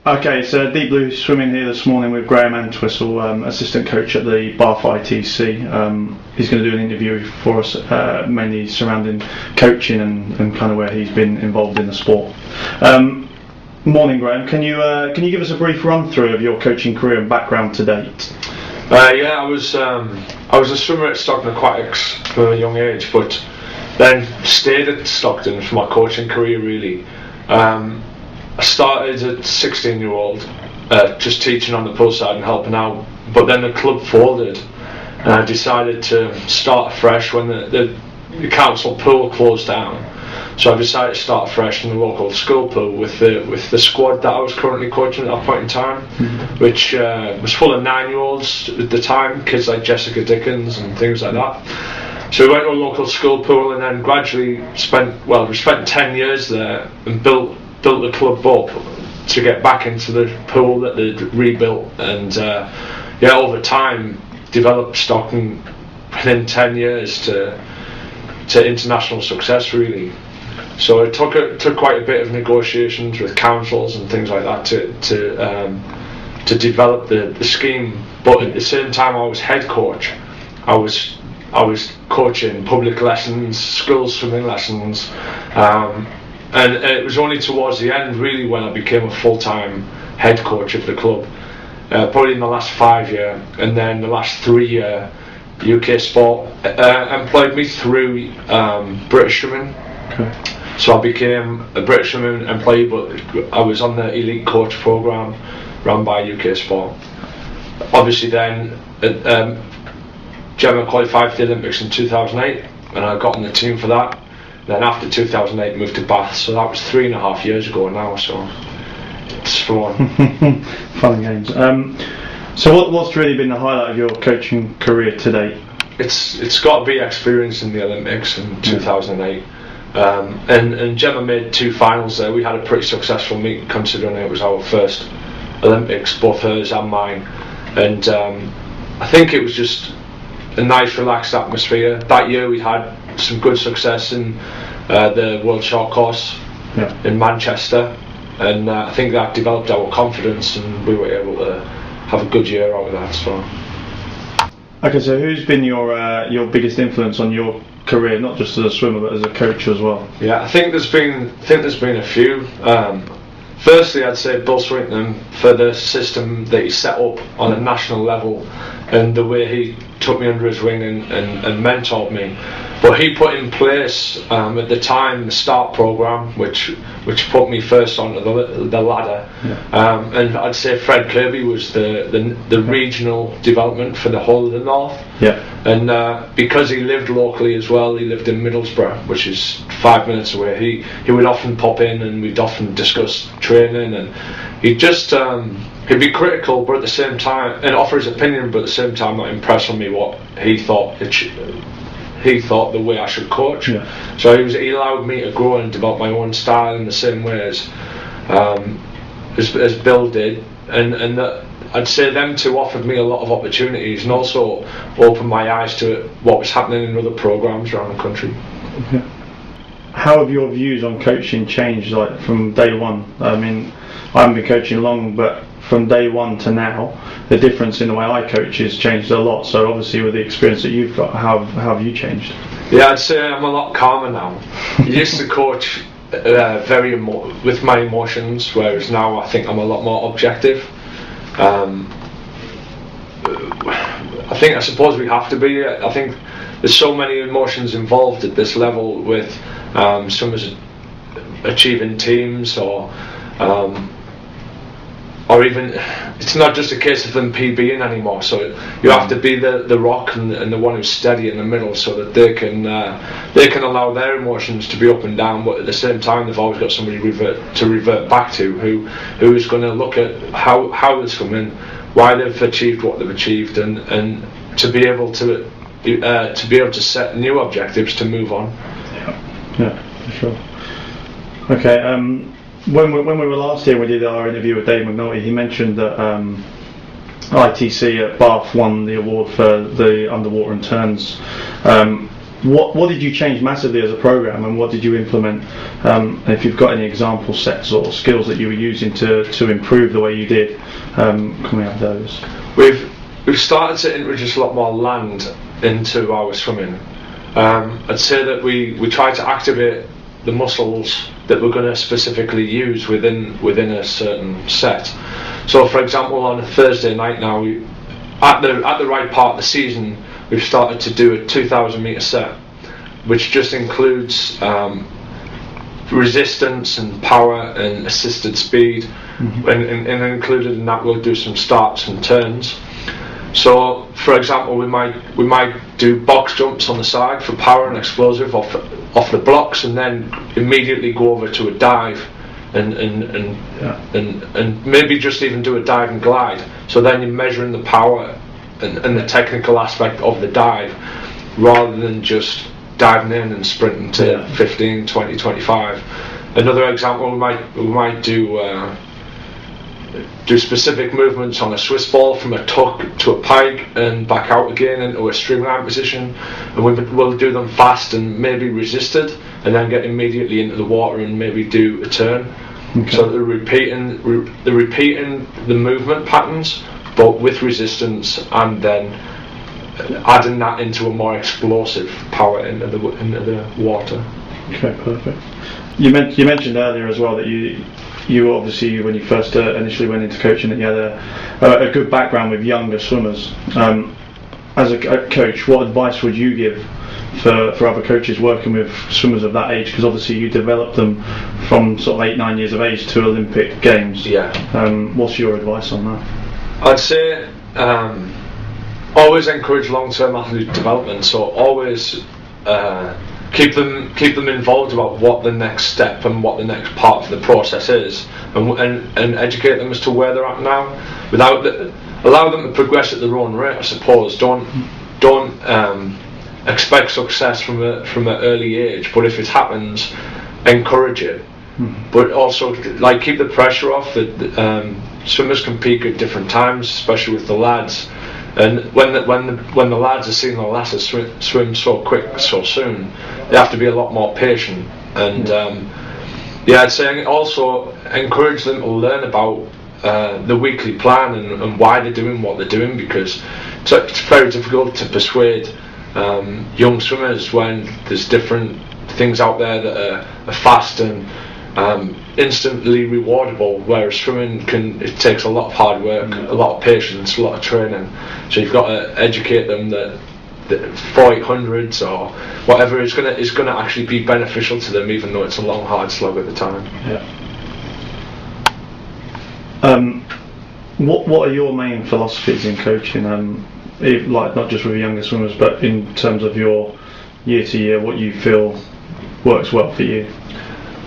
Okay, so Deep Blue Swimming here this morning with Graeme Antwhistle, assistant coach at the Bath ITC. He's going to do an interview for us, mainly surrounding coaching and kind of where he's been involved in the sport. Morning, Graeme. Can you give us a brief run through of your coaching career and background to date? I was a swimmer at Stockton Aquatics from a young age, but then stayed at Stockton for my coaching career really. I started at 16-year-old, just teaching on the pool side and helping out, but then the club folded and I decided to start fresh when the council pool closed down. So I decided to start fresh in the local school pool with the squad that I was currently coaching at that point in time, which was full of 9-year-olds at the time, kids like Jessica Dickens and things like that. So we went to a local school pool and then gradually we spent 10 years there and built the club up to get back into the pool that they'd rebuilt, and over time developed Stockton within 10 years to international success really. So it took quite a bit of negotiations with councils and things like that to develop the scheme, but at the same time I was head coach. I was coaching public lessons, school swimming lessons, and it was only towards the end really when I became a full-time head coach of the club, probably in the last 5 years, and then the last 3 years UK Sport employed me through British Swimming. Okay. So I became a British Swimming employee, but I was on the elite coach programme run by UK Sport. Obviously then Jemma qualified for the Olympics in 2008 and I got on the team for that. Then after 2008 moved to Bath, so that was 3.5 years ago now, so it's flown. Fun and games. So what's really been the highlight of your coaching career to date? It's got to be experience in the Olympics in 2008. And Jemma made 2 finals there. We had a pretty successful meet considering it was our first Olympics, both hers and mine. And I think it was just a nice relaxed atmosphere. That year we had some good success in the World Short Course in Manchester, and I think that developed our confidence and we were able to have a good year out of that. So. Okay, so who's been your biggest influence on your career, not just as a swimmer but as a coach as well? Yeah, I think there's been a few. Firstly, I'd say Bill Swinton for the system that he set up on a national level and the way he took me under his wing and mentored me. But he put in place at the time the START programme, which put me first onto the ladder. Yeah. And I'd say Fred Kirby was the regional development for the whole of the north. Yeah. And because he lived locally as well, he lived in Middlesbrough, which is 5 minutes away. He would often pop in and we'd often discuss training, and he'd just he'd be critical, but at the same time, and offer his opinion, but at the same time not impress on me what he thought the way I should coach. Yeah. So he allowed me to grow and develop my own style in the same way as Bill did, and I'd say them two offered me a lot of opportunities and also opened my eyes to what was happening in other programmes around the country. Okay. How have your views on coaching changed, like from day one? I mean, I haven't been coaching long, but from day one to now, the difference in the way I coach has changed a lot. So obviously with the experience that you've got, how have you changed? Yeah, I'd say I'm a lot calmer now. I used to coach with my emotions, whereas now I think I'm a lot more objective. I suppose we have to be. I think there's so many emotions involved at this level with some as achieving teams or even it's not just a case of them PBing anymore, so you have to be the rock and the one who's steady in the middle so that they can allow their emotions to be up and down, but at the same time they've always got somebody to revert back to who is going to look at how they're swimming, why they've achieved what they've achieved, and to be able to set new objectives to move on. Yeah, for sure. Okay, when we were last here, we did our interview with Dave McNulty. He mentioned that ITC at Bath won the award for the underwater and turns. what did you change massively as a program, and what did you implement? And if you've got any example sets or skills that you were using to improve the way you did, can we have those? We've started to introduce a lot more land into our swimming. I'd say that we try to activate the muscles that we're going to specifically use within a certain set. So, for example, on a Thursday night now, at the right part of the season, we've started to do a 2,000 metre set, which just includes resistance and power and assisted speed, and included in that we'll do some starts and turns. So, for example, we might do box jumps on the side for power and explosive off the blocks, and then immediately go over to a dive, and maybe just even do a dive and glide. So then you're measuring the power and the technical aspect of the dive, rather than just diving in and sprinting to 15, 20, 25. Another example, we might do specific movements on a Swiss ball from a tuck to a pike and back out again into a streamline position, and we'll do them fast and maybe resisted, and then get immediately into the water and maybe do a turn. So they're repeating the movement patterns, but with resistance, and then adding that into a more explosive power into the water. Okay, perfect. You mentioned earlier as well that you obviously, when you first initially went into coaching, that you had a good background with younger swimmers. As a coach, what advice would you give for other coaches working with swimmers of that age? Because obviously you developed them from sort of 8-9 years of age to Olympic Games. Yeah. What's your advice on that? I'd say always encourage long-term athlete development. So always keep them involved about what the next step and what the next part of the process is, and educate them as to where they're at now. Allow them to progress at their own rate, I suppose. Don't expect success from an early age, but if it happens, encourage it. But also, like, keep the pressure off. That swimmers can peak at different times, especially with the lads. And when the lads are seeing the lasses swim so quick so soon, they have to be a lot more patient. And I'd say also encourage them to learn about the weekly plan and why they're doing what they're doing, because it's very difficult to persuade young swimmers when there's different things out there that are fast and instantly rewardable, whereas swimming it takes a lot of hard work, a lot of patience, a lot of training. So you've got to educate them that 400s or whatever is going to actually be beneficial to them, even though it's a long, hard slog at the time. What are your main philosophies in coaching? Like, not just with younger swimmers, but in terms of your year to year, what you feel works well for you?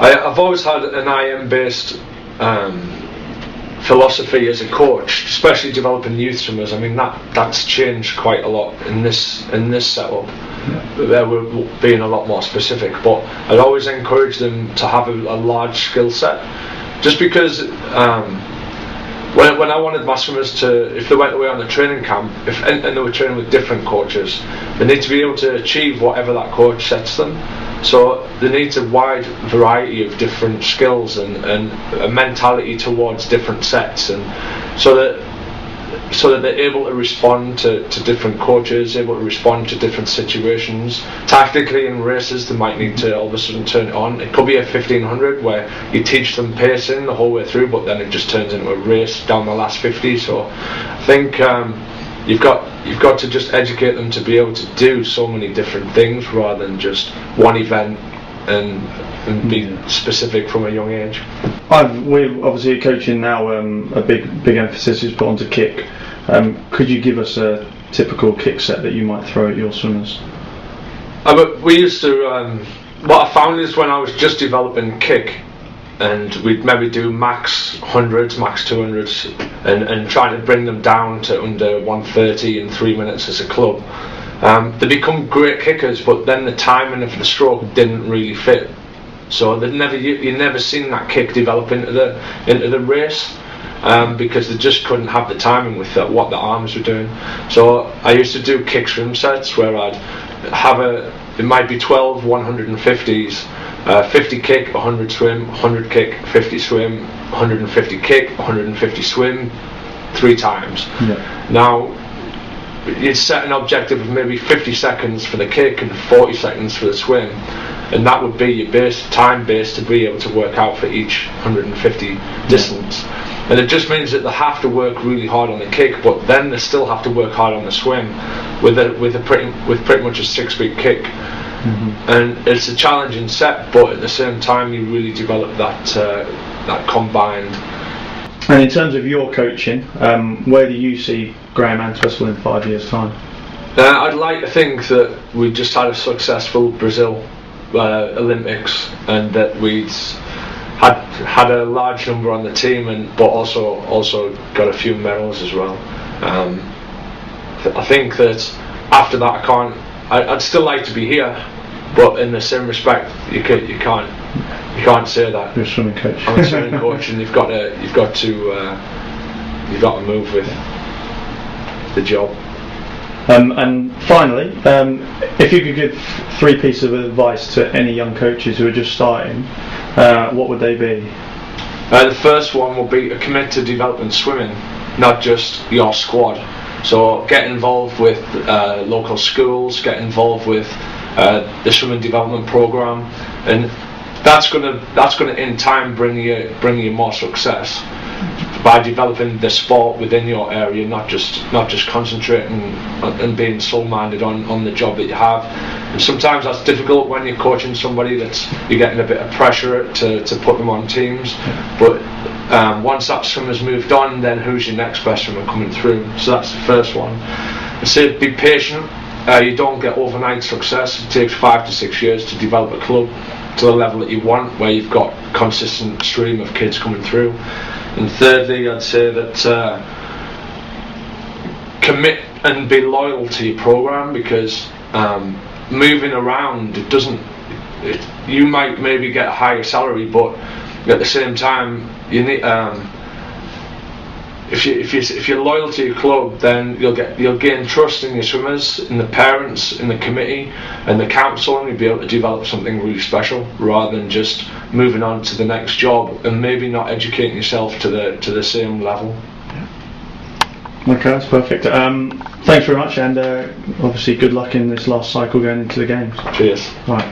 I've always had an IM-based philosophy as a coach, especially developing youth swimmers. I mean, that's changed quite a lot in this setup. There we're being a lot more specific, but I'd always encourage them to have a large skill set, just because when I wanted my swimmers to, if they went away on a training camp, and they were training with different coaches, they need to be able to achieve whatever that coach sets them. So they need a wide variety of different skills and a mentality towards different sets, and so that they're able to respond to different coaches, able to respond to different situations. Tactically in races, they might need to all of a sudden turn it on. It could be a 1500 where you teach them pacing the whole way through, but then it just turns into a race down the last 50. So I think you've got to just educate them to be able to do so many different things rather than just one event and be specific from a young age. We're obviously coaching now. A big emphasis is put onto kick. Could you give us a typical kick set that you might throw at your swimmers? We used to. What I found is when I was just developing kick, and we'd maybe do max 100s, max 200s, and try to bring them down to under 130 in 3 minutes as a club. They become great kickers, but then the timing of the stroke didn't really fit. So you never seen that kick develop into the race, because they just couldn't have the timing with what the arms were doing. So I used to do kick swim sets where I'd have it might be 12 150s, 50 kick, 100 swim, 100 kick, 50 swim, 150 kick, 150 swim, 3 times. Yeah. Now, you'd set an objective of maybe 50 seconds for the kick and 40 seconds for the swim, and that would be your time base to be able to work out for each 150 distance. And it just means that they have to work really hard on the kick, but then they still have to work hard on the swim with pretty much a 6-beat kick. Mm-hmm. And it's a challenging set, but at the same time you really develop that combined. And in terms of your coaching, where do you see Graeme Antwhistle in 5 years' time? I'd like to think that we just had a successful Brazil Olympics, and that we'd had a large number on the team, but also got a few medals as well. I think that after that I'd still like to be here, but in the same respect you can't say that. You're a swimming coach. I'm a swimming coach, and you've got to move with the job. And finally, if you could give 3 pieces of advice to any young coaches who are just starting, what would they be? The first one will be to commit to developing swimming, not just your squad. So get involved with local schools, get involved with the swimming development program, and that's gonna in time bring you more success by developing the sport within your area, not just concentrating and being sole-minded on the job that you have. And sometimes that's difficult when you're coaching somebody you're getting a bit of pressure to put them on teams. But once that swimmer's moved on, then who's your next best swimmer coming through? So that's the first one. I say be patient. You don't get overnight success. It takes 5 to 6 years to develop a club to the level that you want, where you've got consistent stream of kids coming through. And thirdly, I'd say that commit and be loyal to your program, because moving around, you might maybe get a higher salary, but at the same time you need if you're loyal to your club, then you'll gain trust in your swimmers, in the parents, in the committee and the council, and you'll be able to develop something really special, rather than just moving on to the next job and maybe not educating yourself to the same level. Okay, that's perfect. Thanks very much, and obviously good luck in this last cycle going into the games. Cheers. Right.